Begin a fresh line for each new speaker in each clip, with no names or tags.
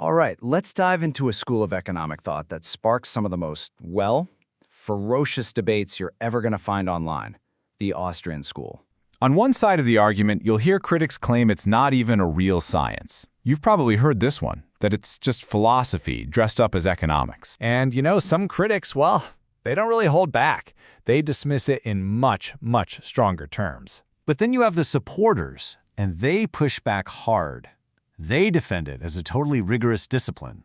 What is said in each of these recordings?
All right, let's dive into a school of economic thought that sparks some of the most, well, ferocious debates you're ever going to find online, the Austrian school.
On one side of the argument, you'll hear critics claim it's not even a real science. You've probably heard this one, that it's just philosophy dressed up as economics.
And some critics, well, they don't really hold back. They dismiss it in much, much stronger terms.
But then you have the supporters, and they push back hard. They defend it as a totally rigorous discipline.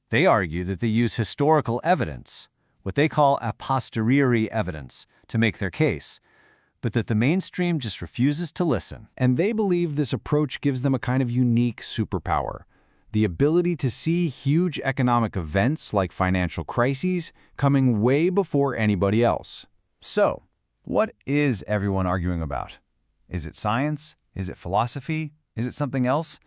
They argue that they use historical evidence, what they call a posteriori evidence, to make their case, but that the mainstream just refuses to listen.
And they believe this approach gives them a kind of unique superpower, the ability to see huge economic events like financial crises coming way before anybody else. So, what is everyone arguing about? Is it science? Is it philosophy? Is it something else?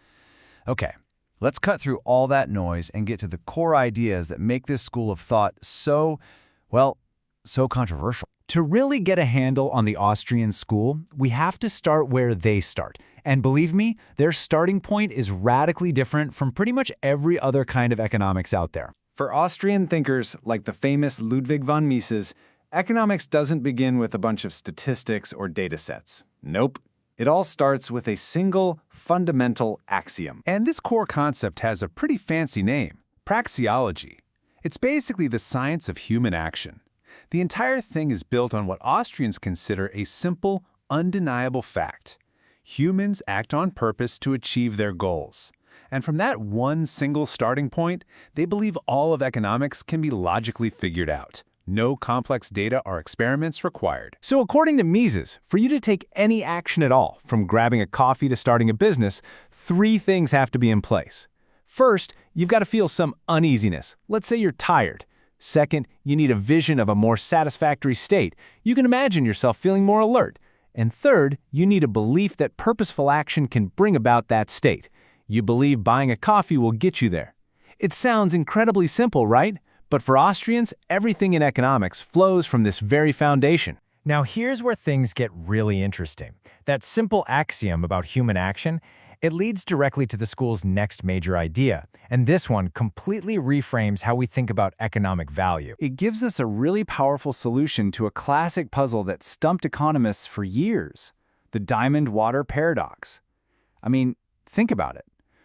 Okay, let's cut through all that noise and get to the core ideas that make this school of thought so controversial. To really get a handle on the Austrian school, we have to start where they start. And believe me, their starting point is radically different from pretty much every other kind of economics out there.
For Austrian thinkers like the famous Ludwig von Mises, economics doesn't begin with a bunch of statistics or data sets. Nope. It all starts with a single, fundamental axiom.
And this core concept has a pretty fancy name, praxeology. It's basically the science of human action. The entire thing is built on what Austrians consider a simple, undeniable fact. Humans act on purpose to achieve their goals. And from that one single starting point, they believe all of economics can be logically figured out. No complex data or experiments required.
So according to Mises, for you to take any action at all, from grabbing a coffee to starting a business, 3 things have to be in place. First, you've got to feel some uneasiness. Let's say you're tired. Second, you need a vision of a more satisfactory state. You can imagine yourself feeling more alert. And third, you need a belief that purposeful action can bring about that state. You believe buying a coffee will get you there. It sounds incredibly simple, right? But for Austrians, everything in economics flows from this very foundation.
Now here's where things get really interesting. That simple axiom about human action, it leads directly to the school's next major idea, and this one completely reframes how we think about economic value.
It gives us a really powerful solution to a classic puzzle that stumped economists for years, the diamond-water paradox. I mean, think about it.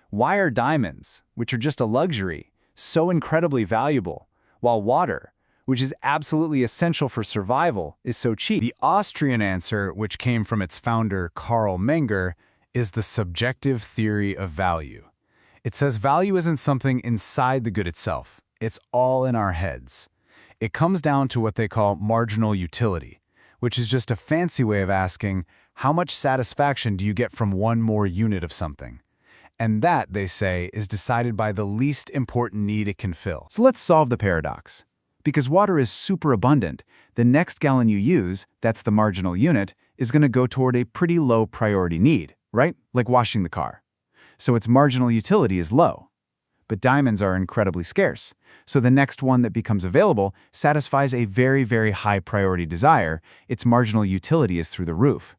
Why are diamonds, which are just a luxury, so incredibly valuable, while water, which is absolutely essential for survival, is so cheap?
The Austrian answer, which came from its founder Karl Menger, is the subjective theory of value. It says value isn't something inside the good itself. It's all in our heads. It comes down to what they call marginal utility, which is just a fancy way of asking, how much satisfaction do you get from one more unit of something? And that, they say, is decided by the least important need it can fill.
So let's solve the paradox. Because water is super abundant, the next gallon you use, that's the marginal unit, is going to go toward a pretty low priority need, right? Like washing the car. So its marginal utility is low. But diamonds are incredibly scarce, so the next one that becomes available satisfies a very, very high priority desire. Its marginal utility is through the roof.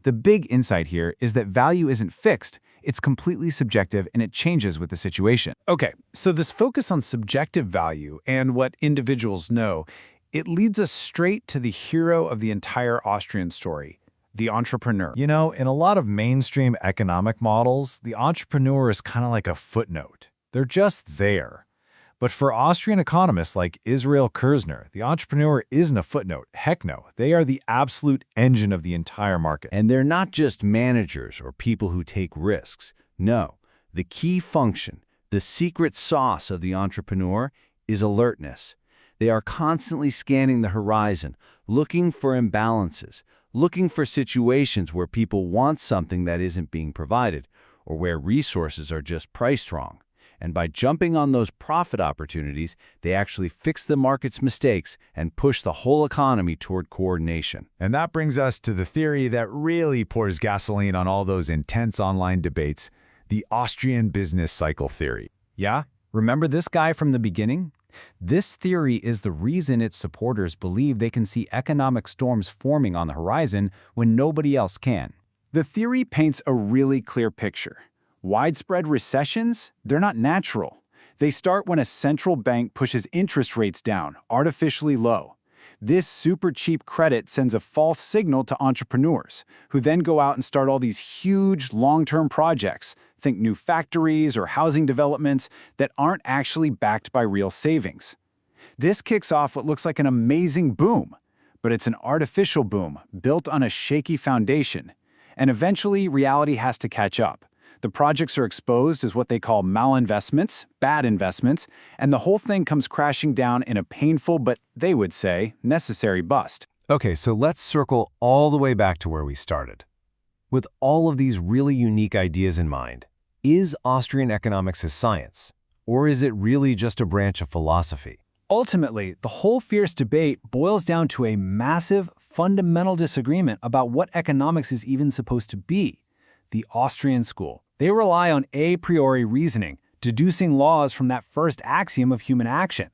The big insight here is that value isn't fixed. It's completely subjective and it changes with the situation.
Okay, so this focus on subjective value and what individuals know, it leads us straight to the hero of the entire Austrian story, the entrepreneur.
In a lot of mainstream economic models, the entrepreneur is kind of like a footnote. They're just there. But for Austrian economists like Israel Kirzner, the entrepreneur isn't a footnote. Heck no, they are the absolute engine of the entire market.
And they're not just managers or people who take risks. No, the key function, the secret sauce of the entrepreneur is alertness. They are constantly scanning the horizon, looking for imbalances, looking for situations where people want something that isn't being provided, or where resources are just priced wrong. And by jumping on those profit opportunities, they actually fix the market's mistakes and push the whole economy toward coordination.
And that brings us to the theory that really pours gasoline on all those intense online debates, the Austrian business cycle theory.
Yeah? Remember this guy from the beginning? This theory is the reason its supporters believe they can see economic storms forming on the horizon when nobody else can. The theory paints a really clear picture. Widespread recessions, they're not natural. They start when a central bank pushes interest rates down, artificially low. This super cheap credit sends a false signal to entrepreneurs, who then go out and start all these huge, long-term projects, think new factories or housing developments, that aren't actually backed by real savings. This kicks off what looks like an amazing boom, but it's an artificial boom built on a shaky foundation. And eventually, reality has to catch up. The projects are exposed as what they call malinvestments, bad investments, and the whole thing comes crashing down in a painful but, they would say, necessary bust.
Okay, so let's circle all the way back to where we started. With all of these really unique ideas in mind, is Austrian economics a science, or is it really just a branch of philosophy?
Ultimately, the whole fierce debate boils down to a massive, fundamental disagreement about what economics is even supposed to be. The Austrian school. They rely on a priori reasoning, deducing laws from that first axiom of human action.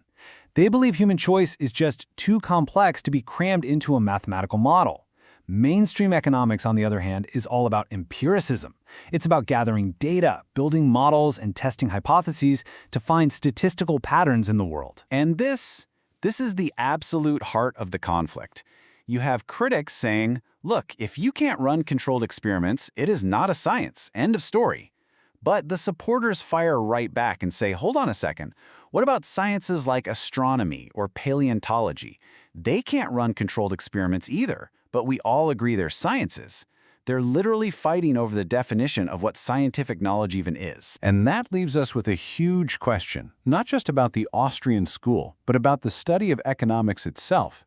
They believe human choice is just too complex to be crammed into a mathematical model. Mainstream economics, on the other hand, is all about empiricism. It's about gathering data, building models, and testing hypotheses to find statistical patterns in the world. And this is the absolute heart of the conflict. You have critics saying, look, if you can't run controlled experiments, it is not a science. End of story. But the supporters fire right back and say, hold on a second, what about sciences like astronomy or paleontology? They can't run controlled experiments either, but we all agree they're sciences. They're literally fighting over the definition of what scientific knowledge even is.
And that leaves us with a huge question, not just about the Austrian school, but about the study of economics itself.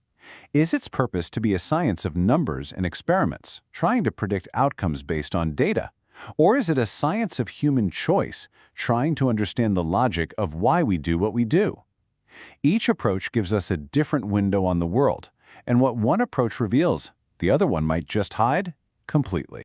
Is its purpose to be a science of numbers and experiments, trying to predict outcomes based on data? Or is it a science of human choice, trying to understand the logic of why we do what we do? Each approach gives us a different window on the world, and what one approach reveals, the other one might just hide completely.